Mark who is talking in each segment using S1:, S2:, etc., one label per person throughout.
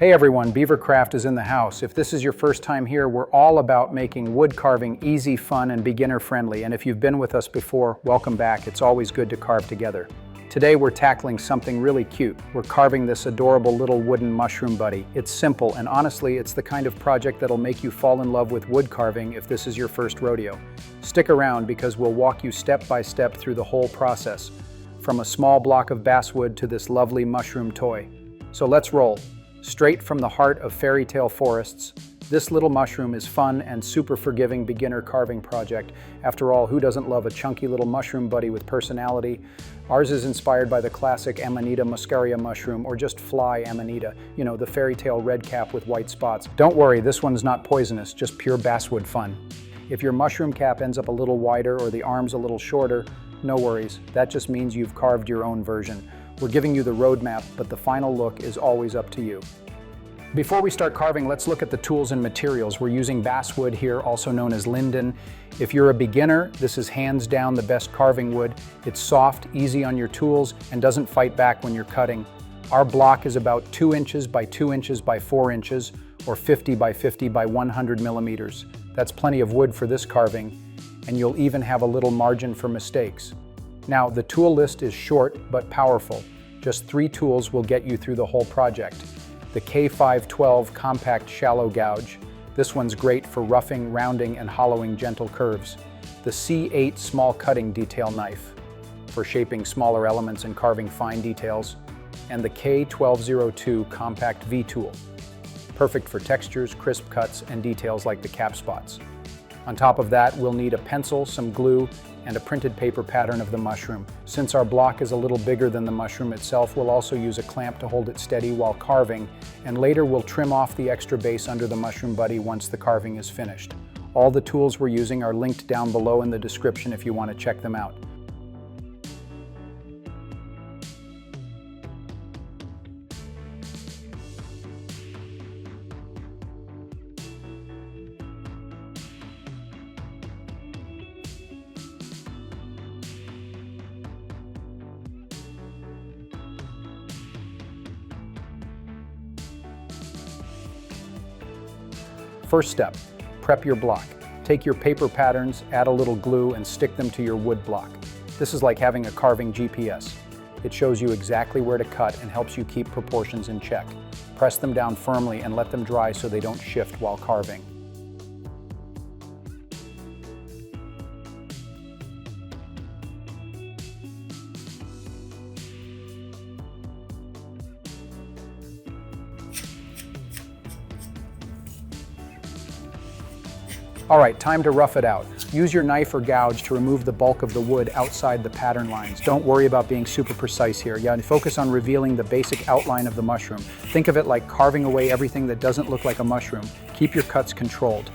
S1: Hey everyone, Beavercraft is in the house. If this is your first time here, we're all about making wood carving easy, fun, and beginner friendly. And if you've been with us before, welcome back. It's always good to carve together. Today we're tackling something really cute. We're carving this adorable little wooden mushroom buddy. It's simple, and honestly, it's the kind of project that'll make you fall in love with wood carving if this is your first rodeo. Stick around because we'll walk you step by step through the whole process, from a small block of basswood to this lovely mushroom toy. So let's roll. Straight from the heart of fairy tale forests, this little mushroom is fun and super forgiving beginner carving project. After all, who doesn't love a chunky little mushroom buddy with personality? Ours is inspired by the classic Amanita muscaria mushroom, or just fly Amanita, you know, the fairy tale red cap with white spots. Don't worry, this one's not poisonous, just pure basswood fun. If your mushroom cap ends up a little wider or the arms a little shorter, no worries, that just means you've carved your own version. We're giving you the roadmap, but the final look is always up to you. Before we start carving, let's look at the tools and materials. We're using basswood here, also known as linden. If you're a beginner, this is hands down the best carving wood. It's soft, easy on your tools, and doesn't fight back when you're cutting. Our block is about 2 inches by 2 inches by 4 inches, or 50 by 50 by 100 millimeters. That's plenty of wood for this carving, and you'll even have a little margin for mistakes. Now, the tool list is short but powerful. Just 3 tools will get you through the whole project. The K512 compact shallow gouge. This one's great for roughing, rounding, and hollowing gentle curves. The C8 small cutting detail knife for shaping smaller elements and carving fine details. And the K1202 compact V tool, perfect for textures, crisp cuts, and details like the cap spots. On top of that, we'll need a pencil, some glue, and a printed paper pattern of the mushroom. Since our block is a little bigger than the mushroom itself, we'll also use a clamp to hold it steady while carving, and later we'll trim off the extra base under the mushroom buddy once the carving is finished. All the tools we're using are linked down below in the description if you want to check them out. First step, prep your block. Take your paper patterns, add a little glue, and stick them to your wood block. This is like having a carving GPS. It shows you exactly where to cut and helps you keep proportions in check. Press them down firmly and let them dry so they don't shift while carving. All right, time to rough it out. Use your knife or gouge to remove the bulk of the wood outside the pattern lines. Don't worry about being super precise here. Yeah, and focus on revealing the basic outline of the mushroom. Think of it like carving away everything that doesn't look like a mushroom. Keep your cuts controlled.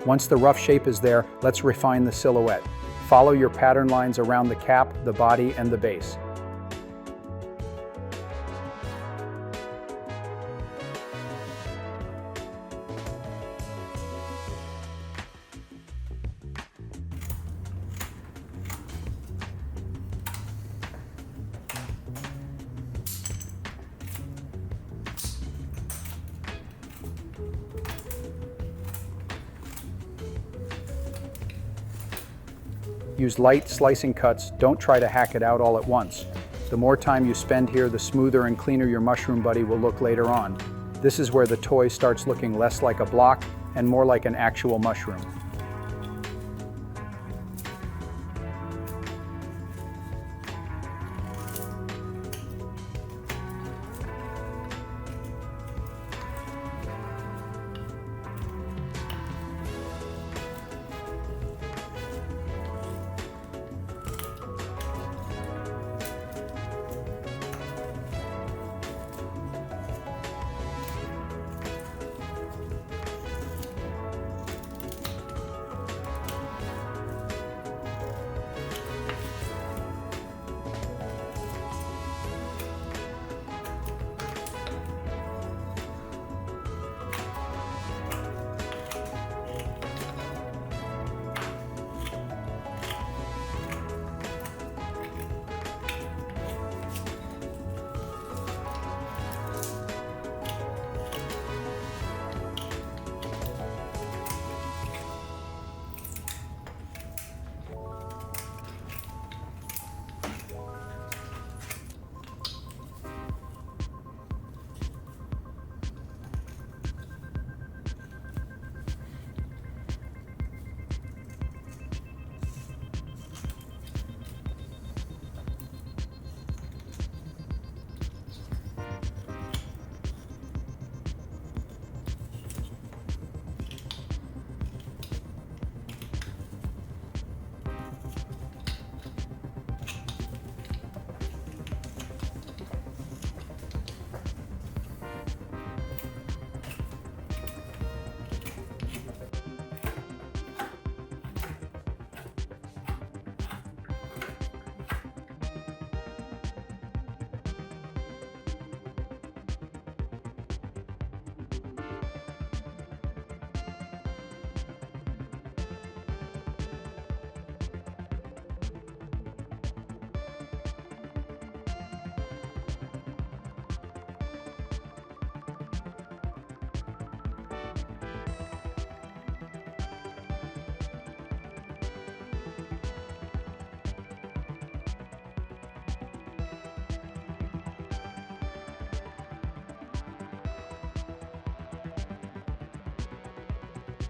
S1: Once the rough shape is there, let's refine the silhouette. Follow your pattern lines around the cap, the body, and the base. Use light slicing cuts, don't try to hack it out all at once. The more time you spend here, the smoother and cleaner your mushroom buddy will look later on. This is where the toy starts looking less like a block and more like an actual mushroom.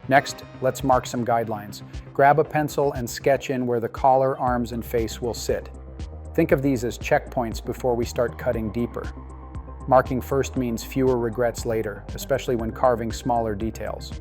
S1: Next, let's mark some guidelines. Grab a pencil and sketch in where the collar, arms, and face will sit. Think of these as checkpoints before we start cutting deeper. Marking first means fewer regrets later, especially when carving smaller details.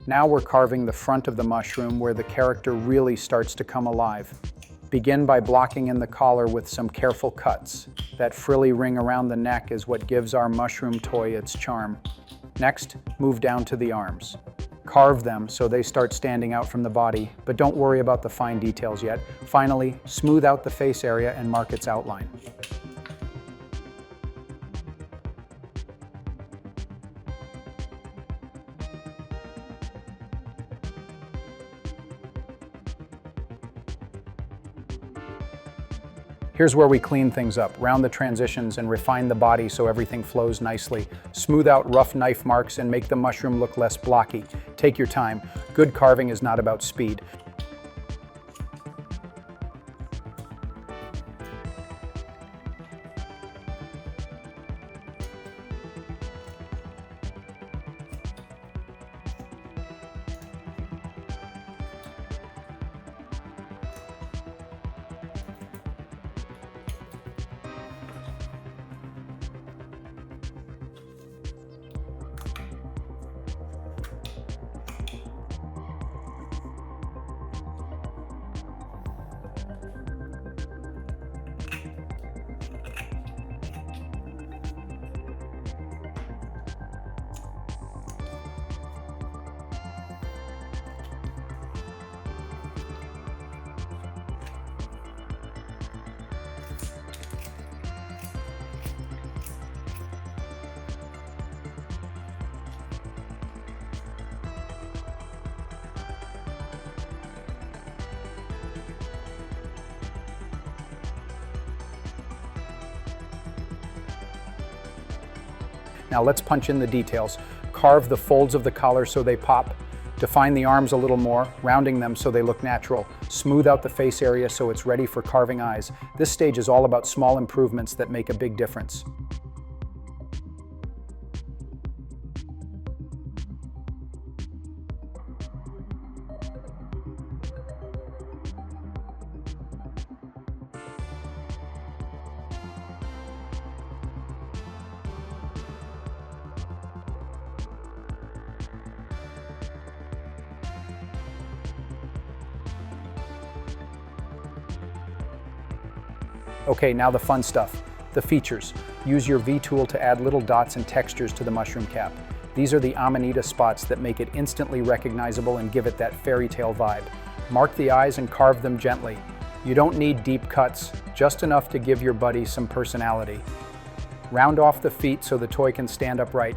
S1: Now we're carving the front of the mushroom where the character really starts to come alive. Begin by blocking in the collar with some careful cuts. That frilly ring around the neck is what gives our mushroom toy its charm. Next, move down to the arms. Carve them so they start standing out from the body, but don't worry about the fine details yet. Finally, smooth out the face area and mark its outline. Here's where we clean things up, round the transitions and refine the body so everything flows nicely. Smooth out rough knife marks and make the mushroom look less blocky. Take your time. Good carving is not about speed. Now let's punch in the details. Carve the folds of the collar so they pop. Define the arms a little more, rounding them so they look natural. Smooth out the face area so it's ready for carving eyes. This stage is all about small improvements that make a big difference. Okay, now the fun stuff, the features. Use your V tool to add little dots and textures to the mushroom cap. These are the Amanita spots that make it instantly recognizable and give it that fairy tale vibe. Mark the eyes and carve them gently. You don't need deep cuts, just enough to give your buddy some personality. Round off the feet so the toy can stand upright.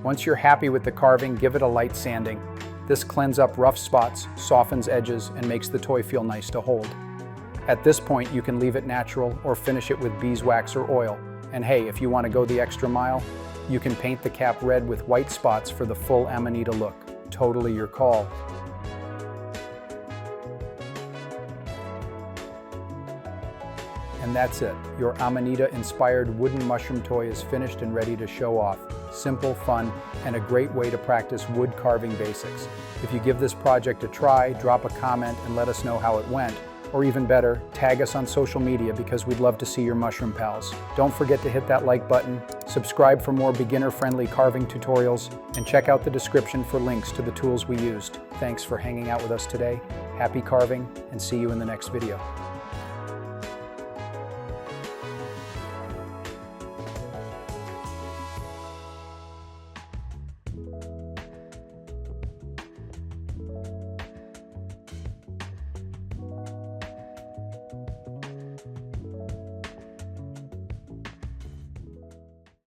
S1: Once you're happy with the carving, give it a light sanding. This cleans up rough spots, softens edges, and makes the toy feel nice to hold. At this point, you can leave it natural or finish it with beeswax or oil. And hey, if you want to go the extra mile, you can paint the cap red with white spots for the full Amanita look. Totally your call. And that's it. Your Amanita-inspired wooden mushroom toy is finished and ready to show off. Simple, fun, and a great way to practice wood carving basics. If you give this project a try, drop a comment and let us know how it went. Or even better, tag us on social media because we'd love to see your mushroom pals. Don't forget to hit that like button, subscribe for more beginner-friendly carving tutorials, and check out the description for links to the tools we used. Thanks for hanging out with us today. Happy carving, and see you in the next video.